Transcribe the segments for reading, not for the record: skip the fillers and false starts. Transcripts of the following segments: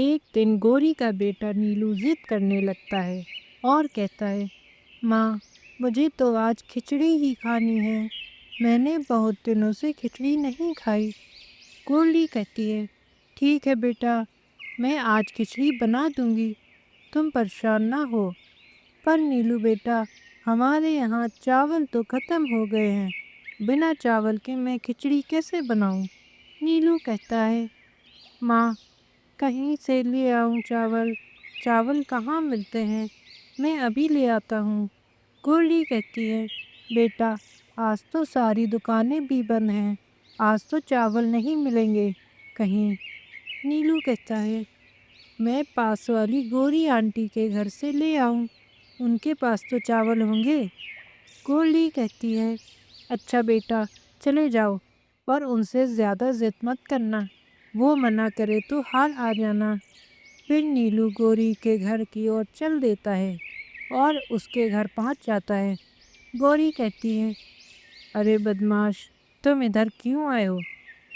ایک دن گوری کا بیٹا نیلو ضد کرنے لگتا ہے اور کہتا ہے، ماں مجھے تو آج کھچڑی ہی کھانی ہے، میں نے بہت دنوں سے کھچڑی نہیں کھائی۔ گورلی کہتی ہے، ٹھیک ہے بیٹا، میں آج کھچڑی بنا دوں گی، تم پریشان نہ ہو۔ پر نیلو بیٹا، ہمارے یہاں چاول تو ختم ہو گئے ہیں، بنا چاول کے میں کھچڑی کیسے بناؤں؟ نیلو کہتا ہے، ماں کہیں سے لے آؤں چاول؟ چاول کہاں ملتے ہیں؟ میں ابھی لے آتا ہوں۔ گورلی کہتی ہے، بیٹا آج تو ساری دکانیں بھی بند ہیں، آج تو چاول نہیں ملیں گے کہیں۔ نیلو کہتا ہے، میں پاس والی گوری آنٹی کے گھر سے لے آؤں، ان کے پاس تو چاول ہوں گے۔ گورلی کہتی ہے، اچھا بیٹا چلے جاؤ، پر ان سے زیادہ ضد مت کرنا، وہ منع کرے تو حال آ جانا۔ پھر نیلو گوری کے گھر کی اور چل دیتا ہے اور اس کے گھر پہنچ جاتا ہے۔ گوری کہتی ہے، ارے بدماش، تم ادھر کیوں آئے ہو؟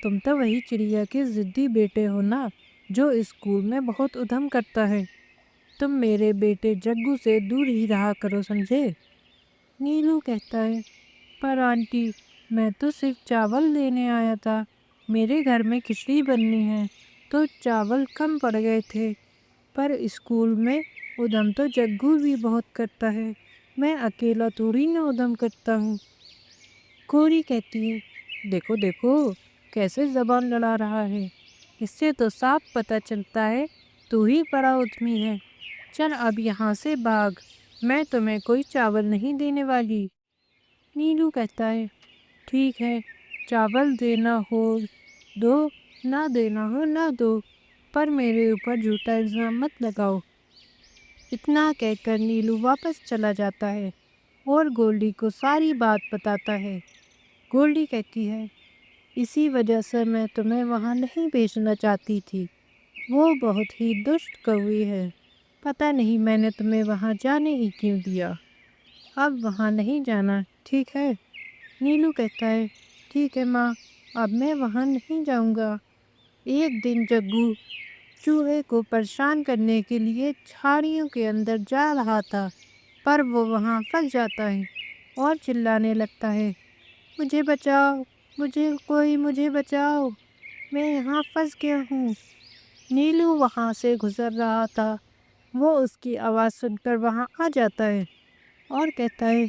تم تو وہی چڑیا کے ضدی بیٹے ہو نا، جو اسکول میں بہت ادھم کرتا ہے۔ تم میرے بیٹے جگو سے دور ہی رہا کرو، سمجھے؟ نیلو کہتا ہے، پر آنٹی میں تو صرف چاول لینے آیا تھا، میرے گھر میں کھچڑی بننی ہے تو چاول کم پڑ گئے تھے، پر اسکول میں ادھم تو جگو بھی بہت کرتا ہے، میں اکیلا تھوڑی نہ ادھم کرتا ہوں۔ گوری کہتی ہے، دیکھو دیکھو کیسے زبان لڑا رہا ہے، اس سے تو صاف پتہ چلتا ہے تو ہی بڑا ادھمی ہے۔ چل اب یہاں سے بھاگ، میں تمہیں کوئی چاول نہیں دینے والی۔ نیلو کہتا ہے، ٹھیک ہے، چاول دینا ہو دو، نہ دینا ہو نہ دو، پر میرے اوپر جھوٹا الزام مت لگاؤ۔ اتنا کہہ کر نیلو واپس چلا جاتا ہے اور گورلی کو ساری بات بتاتا ہے۔ گورلی کہتی ہے، اسی وجہ سے میں تمہیں وہاں نہیں بھیجنا چاہتی تھی، وہ بہت ہی دشت کوئی ہے، پتہ نہیں میں نے تمہیں وہاں جانے ہی کیوں دیا۔ اب وہاں نہیں جانا، ٹھیک ہے؟ نیلو کہتا ہے، ٹھیک ہے ماں، اب میں وہاں نہیں جاؤں گا۔ ایک دن جگو چوہے کو پریشان کرنے کے لیے جھاڑیوں کے اندر جا رہا تھا، پر وہ وہاں پھنس جاتا ہے اور چلانے لگتا ہے، مجھے بچاؤ، مجھے بچاؤ، میں یہاں پھنس گیا ہوں۔ نیلو وہاں سے گزر رہا تھا، وہ اس کی آواز سن کر وہاں آ جاتا ہے اور کہتا ہے،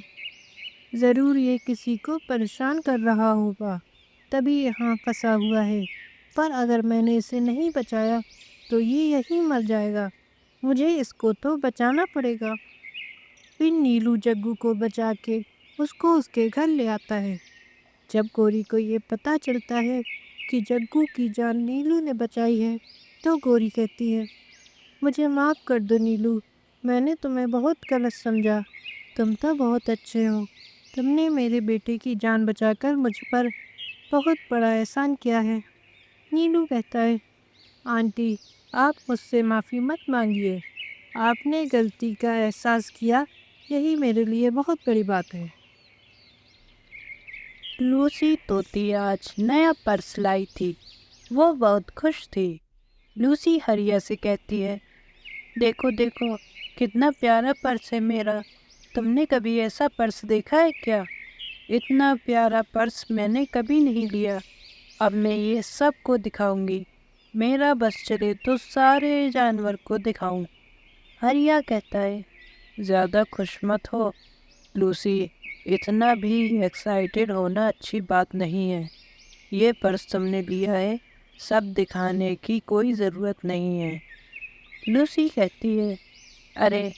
ضرور یہ کسی کو پریشان کر رہا ہوگا، تبھی یہاں پھنسا ہوا ہے، پر اگر میں نے اسے نہیں بچایا تو یہ یہیں مر جائے گا، مجھے اس کو تو بچانا پڑے گا۔ پھر نیلو جگو کو بچا کے اس کو اس کے گھر لے آتا ہے۔ جب گوری کو یہ پتہ چلتا ہے کہ جگو کی جان نیلو نے بچائی ہے تو گوری کہتی ہے، مجھے معاف کر دو نیلو، میں نے تمہیں بہت غلط سمجھا، تم تو بہت اچھے ہو، تم نے میرے بیٹے کی جان بچا کر مجھ پر بہت بڑا احسان کیا ہے۔ نیلو کہتا ہے، آنٹی آپ مجھ سے معافی مت مانگیے، آپ نے غلطی کا احساس کیا، یہی میرے لیے بہت بڑی بات ہے۔ لوسی طوطی آج نیا پرس لائی تھی، وہ بہت خوش تھی۔ لوسی ہریا سے کہتی ہے، دیکھو دیکھو کتنا پیارا پرس ہے میرا، تم نے کبھی ایسا پرس دیکھا ہے کیا؟ اتنا پیارا پرس میں نے کبھی نہیں لیا، اب میں یہ سب کو دکھاؤں گی، میرا بس چلے تو سارے جانور کو دکھاؤں۔ ہریا کہتا ہے، زیادہ خوش مت ہو لوسی، اتنا بھی ایکسائٹیڈ ہونا اچھی بات نہیں ہے، یہ پرس تم نے لیا ہے، سب دکھانے کی کوئی ضرورت نہیں ہے۔ لوسی کہتی ہے، ارے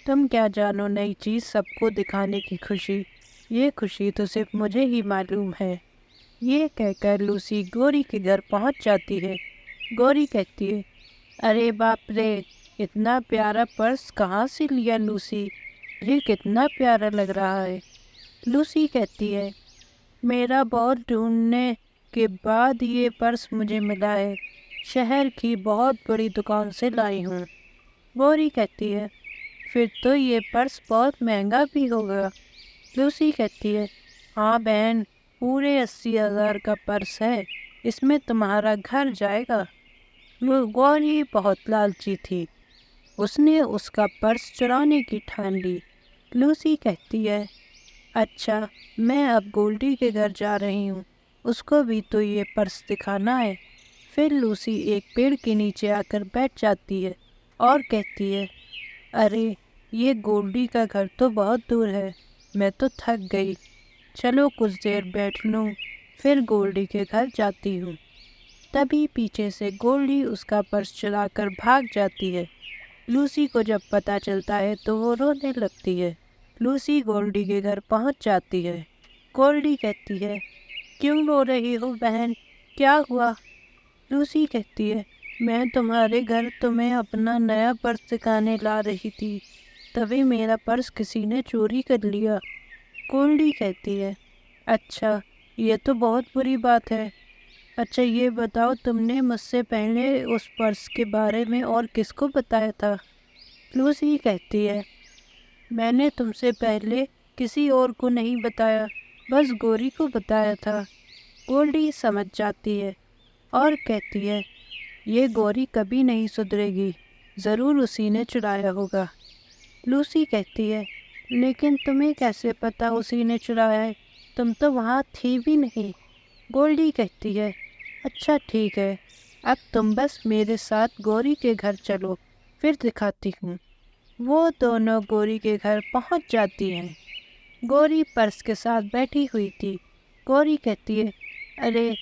تم کیا جانو نئی چیز سب کو دکھانے کی خوشی، یہ خوشی تو صرف مجھے ہی معلوم ہے۔ یہ کہہ کر لوسی گوری کے گھر پہنچ جاتی ہے۔ گوری کہتی ہے، ارے باپ رے، اتنا پیارا پرس کہاں سے لیا لوسی، یہ کتنا پیارا لگ رہا ہے۔ لوسی کہتی ہے، میرا بہت ڈھونڈنے کے بعد یہ پرس مجھے ملا ہے، شہر کی بہت بڑی دکان سے لائی ہوں۔ گوری کہتی ہے، پھر تو یہ پرس بہت مہنگا بھی ہوگا۔ لوسی کہتی ہے، ہاں بہن، پورے 80,000 کا پرس ہے، اس میں تمہارا گھر جائے گا۔ वो गौरी बहुत लालची थी, उसने उसका पर्स चुराने की ठान ली। लूसी कहती है, अच्छा मैं अब गोल्डी के घर जा रही हूँ, उसको भी तो ये पर्स दिखाना है। फिर लूसी एक पेड़ के नीचे आकर बैठ जाती है और कहती है, अरे ये गोल्डी का घर तो बहुत दूर है, मैं तो थक गई, चलो कुछ देर बैठ लूँ, फिर गोल्डी के घर जाती हूँ। तभी पीछे से गोल्डी उसका पर्स चुराकर भाग जाती है। लूसी को जब पता चलता है तो वो रोने लगती है। लूसी गोल्डी के घर पहुंच जाती है। गोल्डी कहती है, क्यों रो रही हो बहन, क्या हुआ? लूसी कहती है, मैं तुम्हारे घर तुम्हें अपना नया पर्स दिखाने ला रही थी, तभी मेरा पर्स किसी ने चोरी कर लिया। गोल्डी कहती है, अच्छा ये तो बहुत बुरी बात है। अच्छा ये बताओ, तुमने मुझसे पहले उस पर्स के बारे में और किसको बताया था? लूसी कहती है, मैंने तुमसे पहले किसी और को नहीं बताया, बस गौरी को बताया था। गोल्डी समझ जाती है और कहती है, ये गौरी कभी नहीं सुधरेगी, ज़रूर उसी ने चुराया होगा। लूसी कहती है, लेकिन तुम्हें कैसे पता उसी ने चुराया है, तुम तो वहाँ थी भी नहीं। गोल्डी कहती है, अच्छा ठीक है, अब तुम बस मेरे साथ गौरी के घर चलो, फिर दिखाती हूँ। वो दोनों गौरी के घर पहुँच जाती हैं। गौरी पर्स के साथ बैठी हुई थी। गौरी कहती है, अरे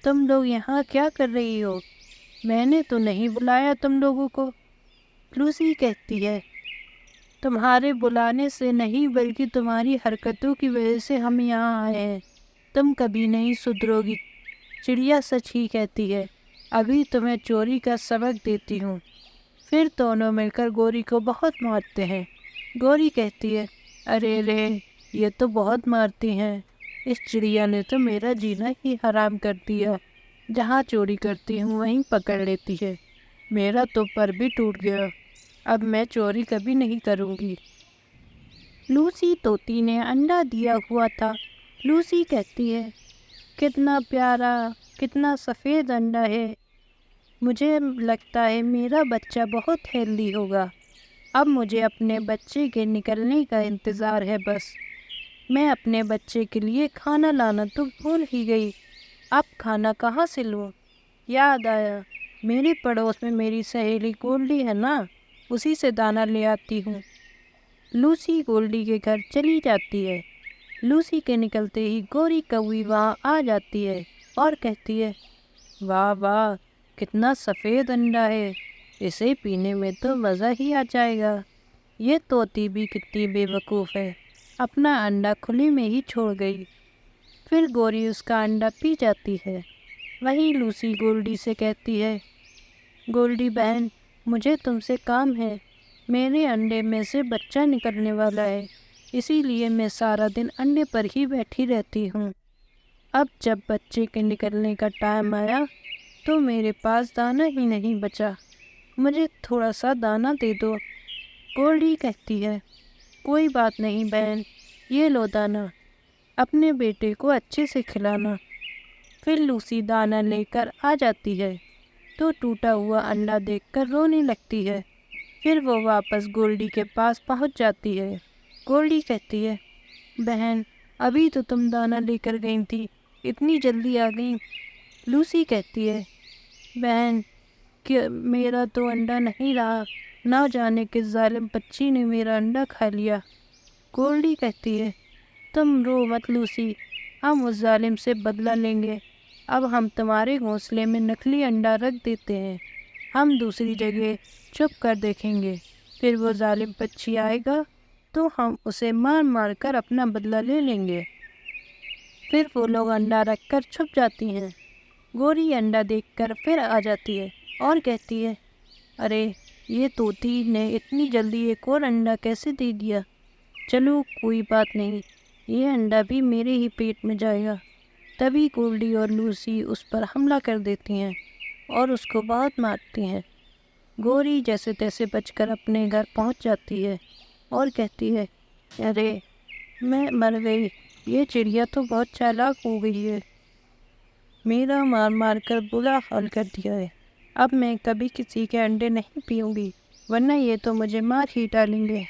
तुम लोग यहाँ क्या कर रही हो, मैंने तो नहीं बुलाया तुम लोगों को। लूसी कहती है, तुम्हारे बुलाने से नहीं बल्कि तुम्हारी हरकतों की वजह से हम यहाँ आए हैं, तुम कभी नहीं सुधरोगी। चिड़िया सच ही कहती है, अभी तुम्हें चोरी का सबक देती हूँ। फिर दोनों मिलकर गौरी को बहुत मारते हैं। गौरी कहती है, अरे रे ये तो बहुत मारती हैं, इस चिड़िया ने तो मेरा जीना ही हराम कर दिया, जहाँ चोरी करती हूँ वहीं पकड़ लेती है, मेरा तो पर भी टूट गया, अब मैं चोरी कभी नहीं करूँगी। लूसी तोती ने अंडा दिया हुआ था। लूसी कहती है, कितना प्यारा, कितना सफ़ेद अंडा है, मुझे लगता है मेरा बच्चा बहुत हेल्दी होगा। अब मुझे अपने बच्चे के निकलने का इंतज़ार है बस। मैं अपने बच्चे के लिए खाना लाना तो भूल ही गई, अब खाना कहाँ से लूँ? याद आया, मेरे पड़ोस में मेरी सहेली गोल्डी है ना, उसी से दाना ले आती हूँ। लूसी गोल्डी के घर चली जाती है। लूसी के निकलते ही गौरी कौवी वहाँ आ जाती है और कहती है, वाह वाह, कितना सफ़ेद अंडा है, इसे पीने में तो मज़ा ही आ जाएगा। ये तोती भी कितनी बेवकूफ़ है, अपना अंडा खुले में ही छोड़ गई। फिर गौरी उसका अंडा पी जाती है। वहीं लूसी गोल्डी से कहती है, गोल्डी बहन, मुझे तुमसे काम है, मेरे अंडे में से बच्चा निकलने वाला है, इसीलिए मैं सारा दिन अंडे पर ही बैठी रहती हूँ। अब जब बच्चे के निकलने का टाइम आया तो मेरे पास दाना ही नहीं बचा, मुझे थोड़ा सा दाना दे दो। गोल्डी कहती है, कोई बात नहीं बहन, ये लो दाना, अपने बेटे को अच्छे से खिलाना। फिर लूसी दाना लेकर आ जाती है तो टूटा हुआ अंडा देखकर रोने लगती है। फिर वो वापस गोल्डी के पास पहुंच जाती है। गोल्डी कहती है, बहन अभी तो तुम दाना लेकर गई थी, इतनी जल्दी आ गई। लूसी कहती है, बहन कि मेरा तो अंडा नहीं रहा, ना जाने किस जालिम पक्षी ने मेरा अंडा खा लिया। गोल्डी कहती है, तुम रो मत लूसी, हम उस जालिम से बदला लेंगे। अब हम तुम्हारे घोंसले में नकली अंडा रख देते हैं, हम दूसरी जगह छुप कर देखेंगे, फिर वो जालिम पक्षी आएगा तो हम उसे मार मार कर अपना बदला ले लेंगे। फिर वो लोग अंडा रख कर छुप जाती हैं। गौरी अंडा देखकर फिर आ जाती है और कहती है, अरे ये तोती ने इतनी जल्दी एक और अंडा कैसे दे दिया? चलो कोई बात नहीं, ये अंडा भी मेरे ही पेट में जाएगा। तभी गोल्डी और लूसी उस पर हमला कर देती हैं और उसको बहुत मारती हैं। गौरी जैसे तैसे बचकर अपने घर पहुंच जाती है और कहती है, अरे मैं मर गई, ये चिड़िया तो बहुत चालाक हो गई है, मेरा मार मार कर बुरा हाल कर दिया है। اب میں کبھی کسی کے انڈے نہیں پیوں گی، ورنہ یہ تو مجھے مار ہی ڈالیں گے۔